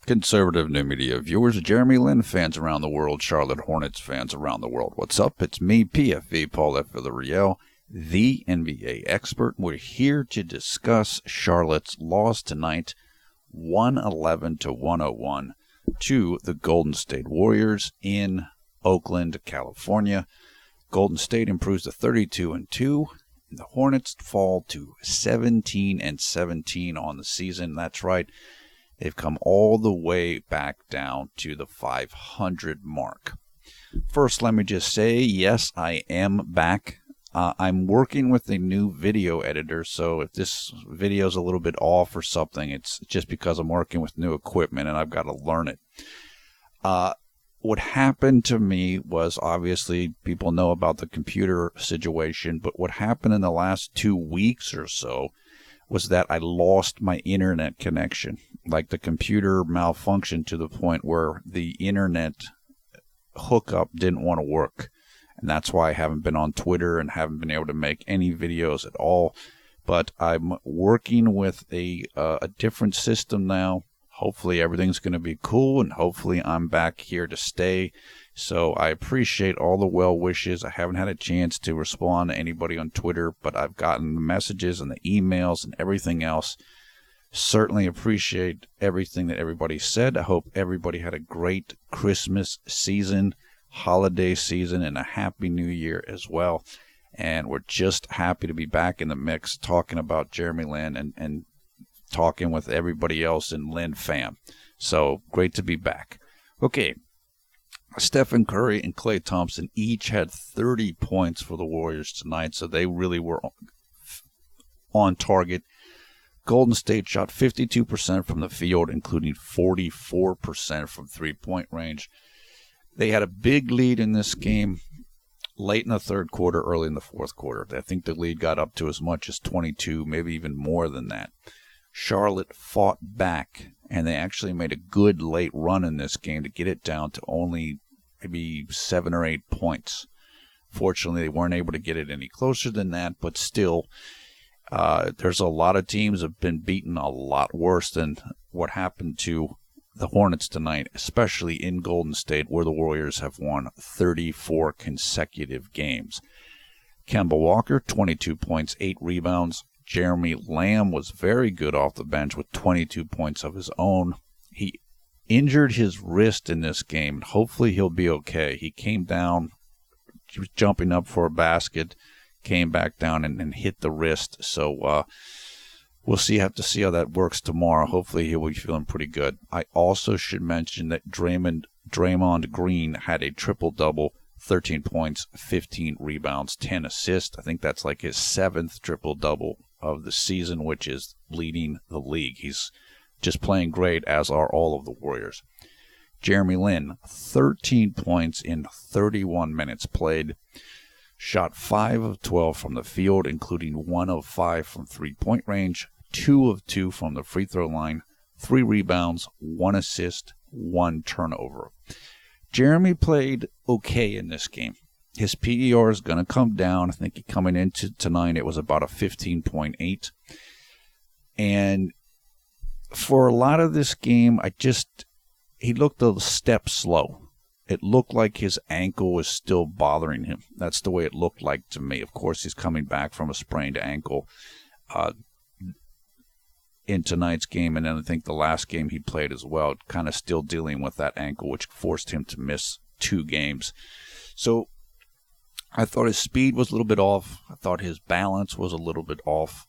Conservative new media viewers, JLin fans around the world, Charlotte Hornets fans around the world. What's up? It's me, PFV, Paul F. Villarreal, the NBA expert. We're here to discuss Charlotte's loss tonight, 111-101, to the Golden State Warriors in Oakland, California. Golden State improves to 32-2. The Hornets fall to 17-17 on the season. That's right. They've come all the way back down to the 500 mark. First, let me just say, yes, I am back. I'm working with a new video editor, so if this video is a little bit off or something, it's just because I'm working with new equipment and I've got to learn it. What happened to me was, obviously, people know about the computer situation, but what happened in the last 2 weeks or so was that I lost my internet connection. Like, the computer malfunctioned to the point where the internet hookup didn't want to work. And that's why I haven't been on Twitter and haven't been able to make any videos at all. But I'm working with a different system now. Hopefully everything's going to be cool, and hopefully I'm back here to stay. So I appreciate all the well wishes. I haven't had a chance to respond to anybody on Twitter, but I've gotten the messages and the emails and everything else. Certainly appreciate everything that everybody said. I hope everybody had a great Christmas season, holiday season, and a happy new year as well. And we're just happy to be back in the mix talking about JLin and talking with everybody else in Lin fam. So great to be back. Okay. Stephen Curry and Klay Thompson each had 30 points for the Warriors tonight, so they really were on target. Golden State shot 52% from the field, including 44% from three-point range. They had a big lead in this game late in the third quarter, early in the fourth quarter. I think the lead got up to as much as 22, maybe even more than that. Charlotte fought back, and they actually made a good late run in this game to get it down to only maybe 7 or 8 points. Fortunately, they weren't able to get it any closer than that, but still, there's a lot of teams that have been beaten a lot worse than what happened to the Hornets tonight, especially in Golden State, where the Warriors have won 34 consecutive games. Kemba Walker, 22 points, 8 rebounds. Jeremy Lamb was very good off the bench with 22 points of his own. He injured his wrist in this game. Hopefully he'll be okay. He came down, he was jumping up for a basket, came back down and hit the wrist. So we'll have to see how that works tomorrow. Hopefully he will be feeling pretty good. I also should mention that Draymond Green had a triple-double, 13 points, 15 rebounds, 10 assists. I think that's like his 7th triple-double of the season, which is leading the league. He's just playing great, as are all of the Warriors. JLin, 13 points in 31 minutes played. Shot 5 of 12 from the field, including 1 of 5 from three-point range, 2 of 2 from the free throw line, 3 rebounds, 1 assist, 1 turnover. Jeremy played okay in this game. His PER is going to come down. I think coming into tonight, it was about a 15.8. And for a lot of this game, he looked a step slow. It looked like his ankle was still bothering him. That's the way it looked like to me. Of course, he's coming back from a sprained ankle in tonight's game, and then I think the last game he played as well, kind of still dealing with that ankle, which forced him to miss 2 games. So I thought his speed was a little bit off. I thought his balance was a little bit off.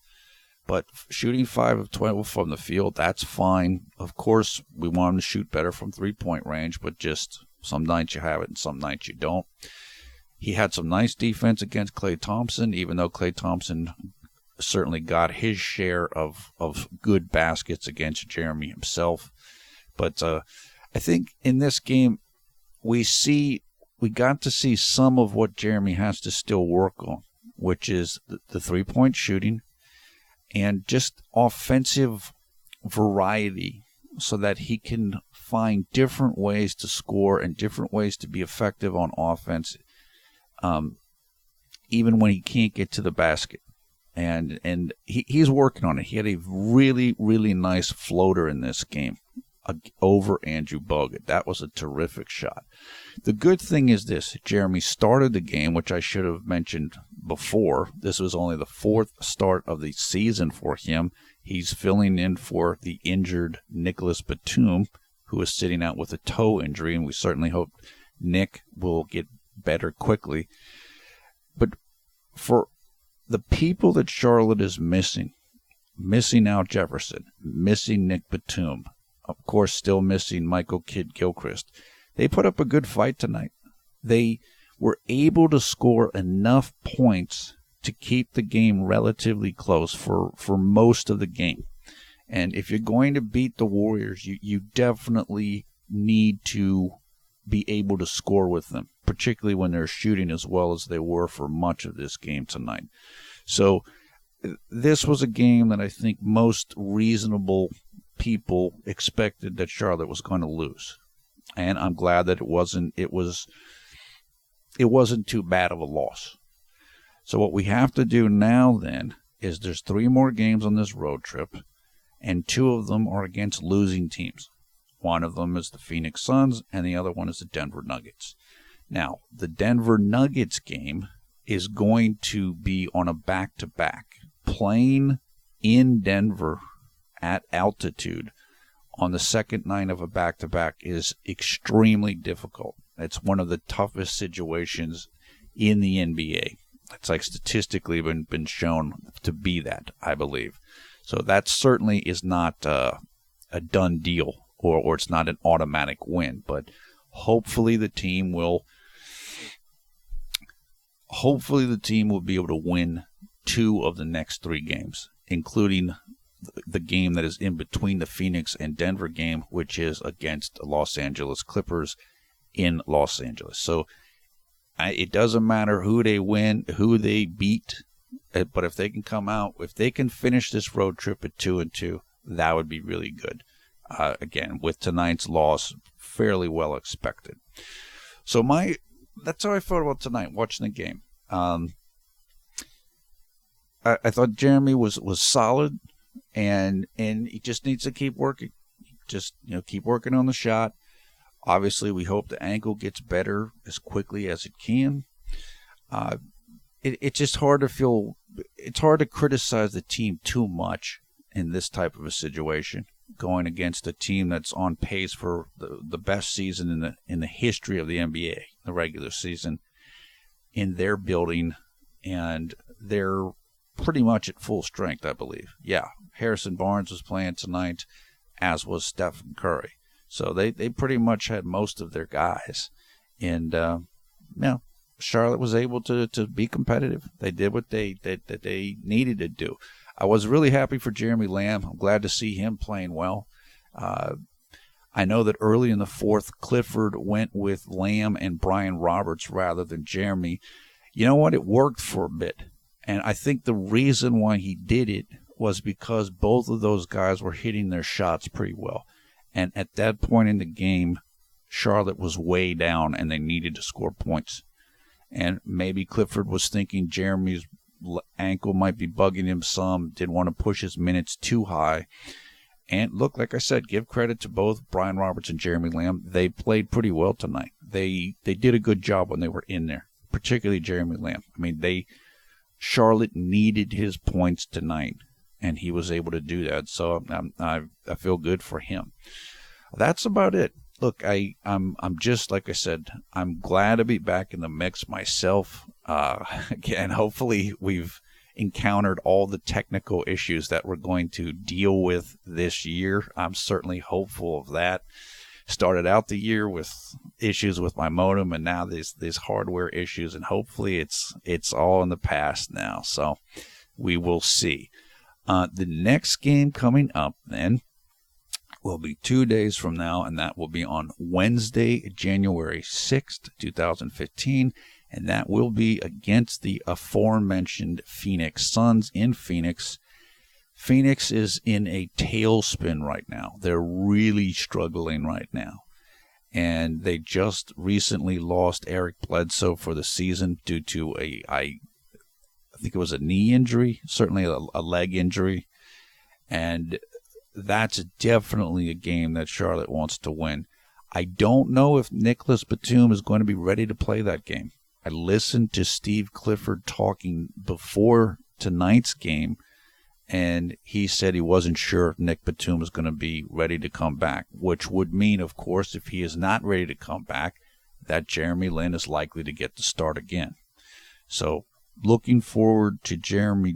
But shooting 5 of 12 from the field, that's fine. Of course, we want him to shoot better from three-point range, but just some nights you have it and some nights you don't. He had some nice defense against Klay Thompson, even though Klay Thompson certainly got his share of good baskets against Jeremy himself. But I think in this game, we got to see some of what Jeremy has to still work on, which is the three-point shooting and just offensive variety so that he can find different ways to score and different ways to be effective on offense, even when he can't get to the basket. And he's working on it. He had a really, really nice floater in this game. over Andrew Bogut. That was a terrific shot. The good thing is this. Jeremy started the game, which I should have mentioned before. This was only the 4th start of the season for him. He's filling in for the injured Nicholas Batum, who is sitting out with a toe injury, and we certainly hope Nick will get better quickly. But for the people that Charlotte is missing Al Jefferson, missing Nick Batum, of course still missing Michael Kidd-Gilchrist, they put up a good fight tonight. They were able to score enough points to keep the game relatively close for most of the game. And if you're going to beat the Warriors, you definitely need to be able to score with them, particularly when they're shooting as well as they were for much of this game tonight. So this was a game that I think most reasonable people expected that Charlotte was going to lose. And I'm glad that it wasn't too bad of a loss. So what we have to do now then is there's 3 more games on this road trip, and 2 of them are against losing teams. One of them is the Phoenix Suns, and the other one is the Denver Nuggets. Now, the Denver Nuggets game is going to be on a back-to-back. Playing in Denver at altitude on the second night of a back-to-back is extremely difficult. It's one of the toughest situations in the NBA. It's like statistically been shown to be that, I believe. So that certainly is not a done deal, or it's not an automatic win. But hopefully the team will be able to win 2 of the next 3 games, including the game that is in between the Phoenix and Denver game, which is against the Los Angeles Clippers in Los Angeles. So it doesn't matter who they win, who they beat, but if they can come out, if they can finish this road trip at 2-2, that would be really good. Again, with tonight's loss, fairly well expected. So that's how I felt about tonight, watching the game. I thought Jeremy was solid, and he just needs to keep working. Just keep working on the shot. Obviously, we hope the ankle gets better as quickly as it can. It's just hard to feel. It's hard to criticize the team too much in this type of a situation, going against a team that's on pace for the best season in the history of the NBA, the regular season, in their building, and they're pretty much at full strength, I believe. Yeah, Harrison Barnes was playing tonight, as was Stephen Curry. So they pretty much had most of their guys. And, Charlotte was able to be competitive. They did what they needed to do. I was really happy for Jeremy Lamb. I'm glad to see him playing well. I know that early in the 4th, Clifford went with Lamb and Brian Roberts rather than Jeremy. You know what? It worked for a bit. And I think the reason why he did it was because both of those guys were hitting their shots pretty well. And at that point in the game, Charlotte was way down and they needed to score points. And maybe Clifford was thinking Jeremy's ankle might be bugging him some, didn't want to push his minutes too high. And look, like I said, give credit to both Brian Roberts and Jeremy Lamb. They played pretty well tonight. They did a good job when they were in there, particularly Jeremy Lamb. I mean, Charlotte needed his points tonight, and he was able to do that. So I feel good for him. That's about it. Look, I'm just like I said, I'm glad to be back in the mix myself. Again, hopefully we've encountered all the technical issues that we're going to deal with this year. I'm certainly hopeful of that. Started out the year with issues with my modem, and now there's hardware issues, and hopefully it's all in the past now. So we will see. The next game coming up then will be 2 days from now, and that will be on Wednesday, January 6th, 2015, and that will be against the aforementioned Phoenix Suns in Phoenix. Phoenix is in a tailspin right now. They're really struggling right now. And they just recently lost Eric Bledsoe for the season due to I think it was a knee injury, certainly a leg injury. And that's definitely a game that Charlotte wants to win. I don't know if Nicholas Batum is going to be ready to play that game. I listened to Steve Clifford talking before tonight's game, and he said he wasn't sure if Nick Batum is going to be ready to come back, which would mean, of course, if he is not ready to come back, that JLin is likely to get the start again. So looking forward to Jeremy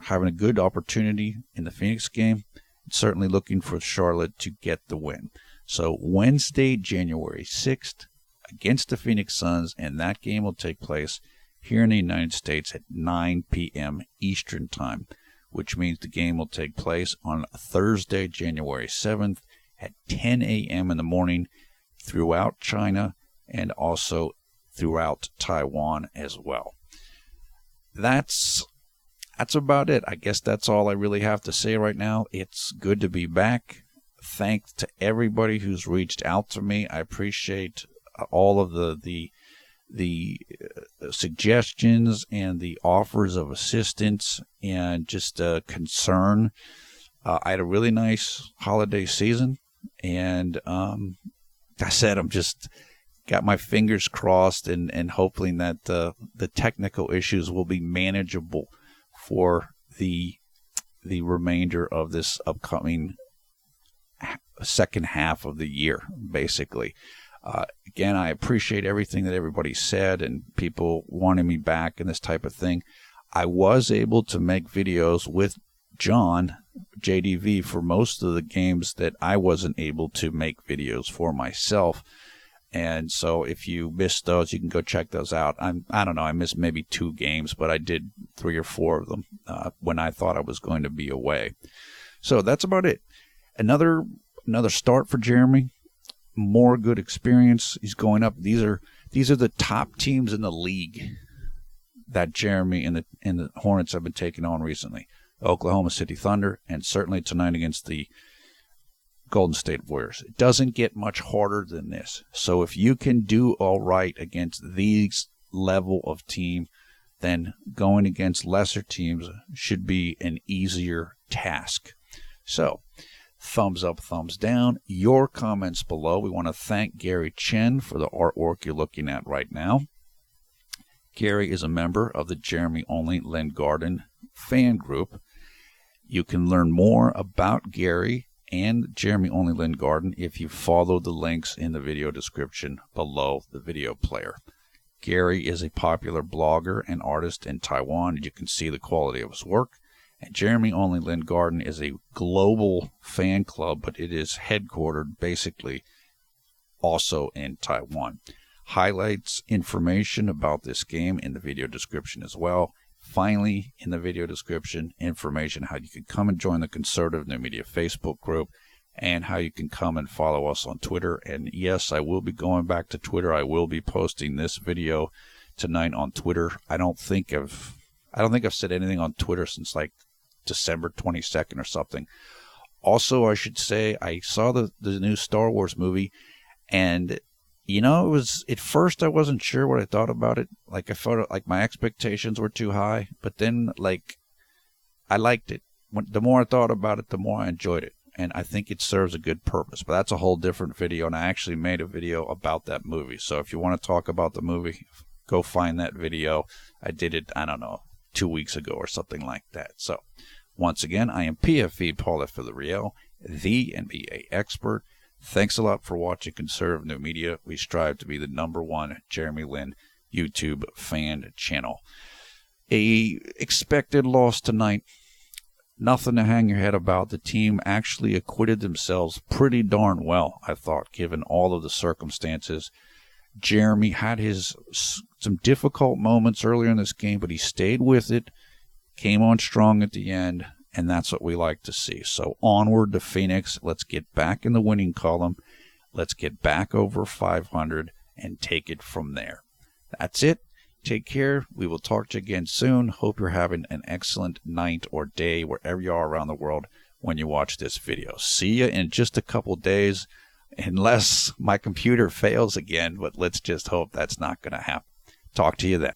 having a good opportunity in the Phoenix game, and certainly looking for Charlotte to get the win. So Wednesday, January 6th, against the Phoenix Suns, and that game will take place here in the United States at 9 p.m. Eastern Time, which means the game will take place on Thursday, January 7th at 10 a.m. in the morning throughout China and also throughout Taiwan as well. That's about it. I guess that's all I really have to say right now. It's good to be back. Thanks to everybody who's reached out to me. I appreciate all of the suggestions and the offers of assistance and just concern. I had a really nice holiday season, and I said I'm just got my fingers crossed and hoping that the technical issues will be manageable for the remainder of this upcoming second half of the year, basically. Again, I appreciate everything that everybody said and people wanting me back and this type of thing. I was able to make videos with John, JDV, for most of the games that I wasn't able to make videos for myself. And so if you missed those, you can go check those out. I don't know, I missed maybe 2 games, but I did 3 or 4 of them when I thought I was going to be away. So that's about it. Another start for Jeremy. More good experience. He's going up. These are the top teams in the league that Jeremy and the Hornets have been taking on recently. Oklahoma City Thunder, and certainly tonight against the Golden State Warriors. It doesn't get much harder than this. So if you can do all right against these level of team, then going against lesser teams should be an easier task. So thumbs up, thumbs down. Your comments below. We want to thank Gary Chen for the artwork you're looking at right now. Gary is a member of the Jeremy Only Lin Garden fan group. You can learn more about Gary and Jeremy Only Lin Garden if you follow the links in the video description below the video player. Gary is a popular blogger and artist in Taiwan. You can see the quality of his work. And Jeremy Only Lin Garden is a global fan club, but it is headquartered basically also in Taiwan. Highlights information about this game in the video description as well. Finally, in the video description, information how you can come and join the Conservative New Media Facebook group and how you can come and follow us on Twitter. And yes, I will be going back to Twitter. I will be posting this video tonight on Twitter. I don't think I've said anything on Twitter since like December 22nd or something. Also, I should say I saw the new Star Wars movie, and you know, it was at first I wasn't sure what I thought about it. Like I felt like my expectations were too high, but then like I liked it. The more I thought about it, the more I enjoyed it, and I think it serves a good purpose. But that's a whole different video, and I actually made a video about that movie. So if you want to talk about the movie, go find that video. I did it, I don't know, 2 weeks ago or something like that. So once again, I am PFE Paula Villarreal, the NBA expert. Thanks a lot for watching Conservative New Media. We strive to be the #1 Jeremy Lin YouTube fan channel. A expected loss tonight. Nothing to hang your head about. The team actually acquitted themselves pretty darn well, I thought, given all of the circumstances. Jeremy had some difficult moments earlier in this game, but he stayed with it, came on strong at the end, and that's what we like to see. So onward to Phoenix. Let's get back in the winning column. Let's get back over 500 and take it from there. That's it. Take care. We will talk to you again soon. Hope you're having an excellent night or day wherever you are around the world when you watch this video. See you in just a couple days, unless my computer fails again, but let's just hope that's not going to happen. Talk to you then.